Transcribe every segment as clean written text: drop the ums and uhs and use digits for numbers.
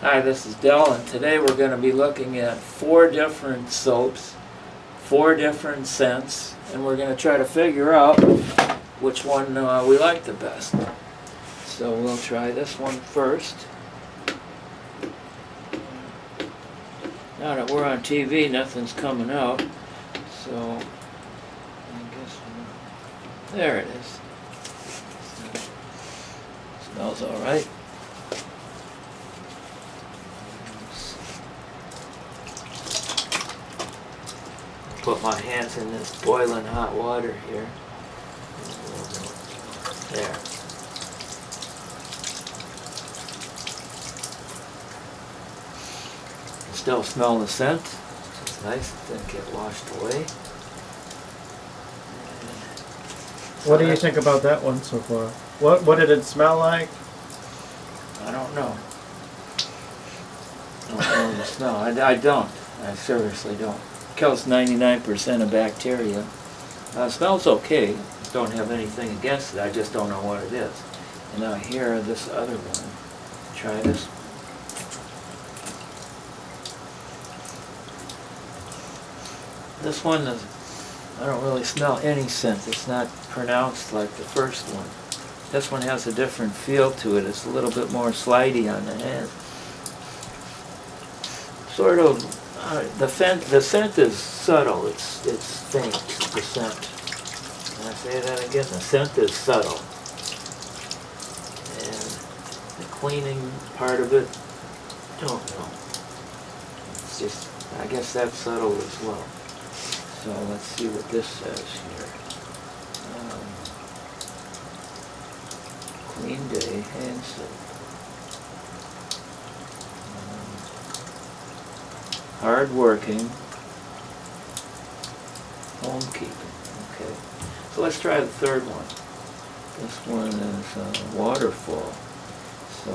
Hi, this is Del, and today we're going to be looking at 4 different soaps, 4 different scents, and we're going to try to figure out which one we like the best. So we'll try this one first. Now that we're on TV, nothing's coming out, so I guess there it is. Smells all right. Put my hands in this boiling hot water here. There. Still smell the scent. It's nice. It didn't get washed away. What do you think about that one so far? What did it smell like? I don't know. I don't know the smell. I don't. I seriously don't. Kills 99% of bacteria. Smells okay. Don't have anything against it. I just don't know what it is. And now here, this other one. Try this. This one is, I don't really smell any scent. It's not pronounced like the first one. This one has a different feel to it. It's a little bit more slidey on the hand. Sort of. The scent is subtle. It's faint. The scent. Can I say that again? The scent is subtle, and the cleaning part of it, don't know. It's just, I guess that's subtle as well. So let's see what this says here. Clean day hand soap. Hard-working, home-keeping. Okay, so let's try the third one. This one is Waterfall. So,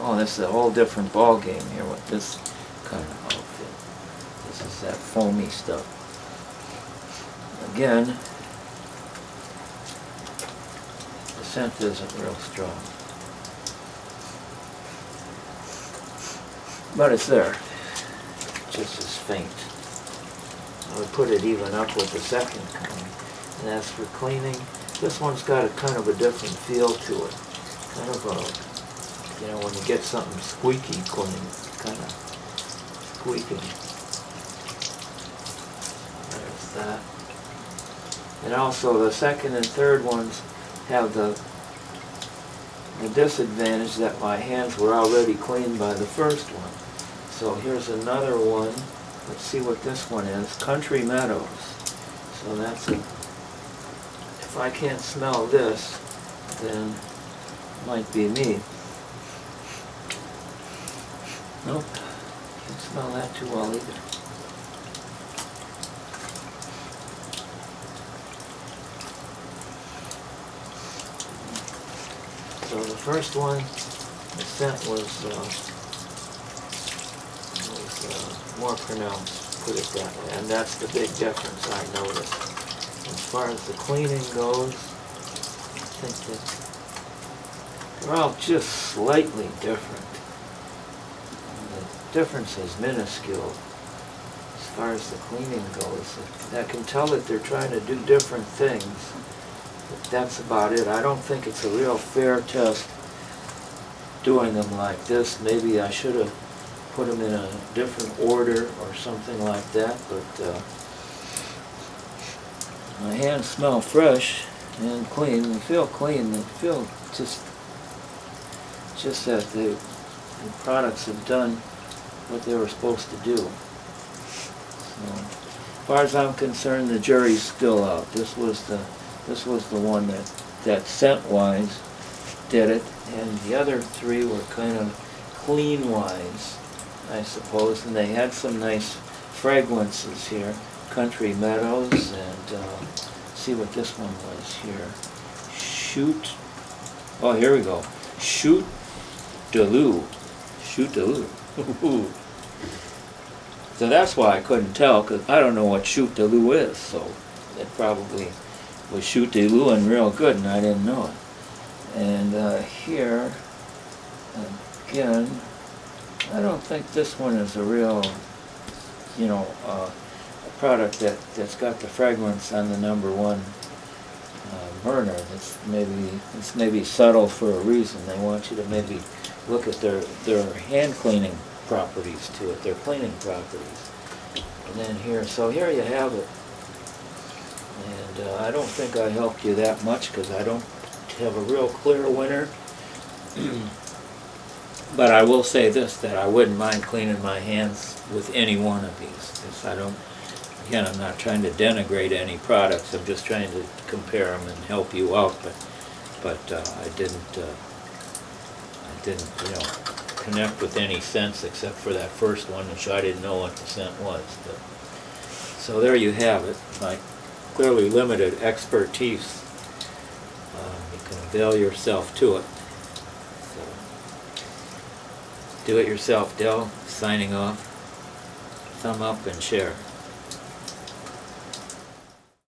oh, this is a whole different ball game here with this kind of outfit. This is that foamy stuff. Again, the scent isn't real strong. But it's there, just as faint. I would put it even up with the second kind. And as for cleaning, this one's got a kind of a different feel to it. Kind of a, you know, when you get something squeaky clean, kind of squeaking. There's that. And also the second and third ones have the disadvantage that my hands were already cleaned by the first one. So here's another one. Let's see what this one is. Country Meadows. So that's a, if I can't smell this, then it might be me. Nope. Can't smell that too well either. So the first one, the scent was more pronounced, put it that way, and that's the big difference I noticed. As far as the cleaning goes, I think that they're all just slightly different. The difference is minuscule. As far as the cleaning goes, I can tell that they're trying to do different things. But that's about it. I don't think it's a real fair test doing them like this. Maybe I should have put them in a different order or something like that, but my hands smell fresh and clean. They feel clean. They feel just that the products have done what they were supposed to do. So, as far as I'm concerned, the jury's still out. This was the one that scent-wise did it, and the other 3 were kind of clean-wise, I suppose, and they had some nice fragrances here. Country Meadows, and see what this one was here. Oh, here we go. Shoot Delou. Shoot Delou. So that's why I couldn't tell, because I don't know what Shoot Delou is, so it probably was Shoot Delou and real good, and I didn't know it. And here, again, I don't think this one is a real, you know, a product that's got the fragrance on the number one burner. It's maybe subtle for a reason. They want you to maybe look at their hand cleaning properties to it, their cleaning properties. And then here, so here you have it. And I don't think I helped you that much because I don't have a real clear winner. But I will say this, that I wouldn't mind cleaning my hands with any one of these. Again, I'm not trying to denigrate any products. I'm just trying to compare them and help you out. But I didn't, you know, connect with any scents except for that first one, which I didn't know what the scent was. But, so there you have it. My clearly limited expertise. You can avail yourself to it. So, do it yourself, Dell. Signing off. Thumb up and share.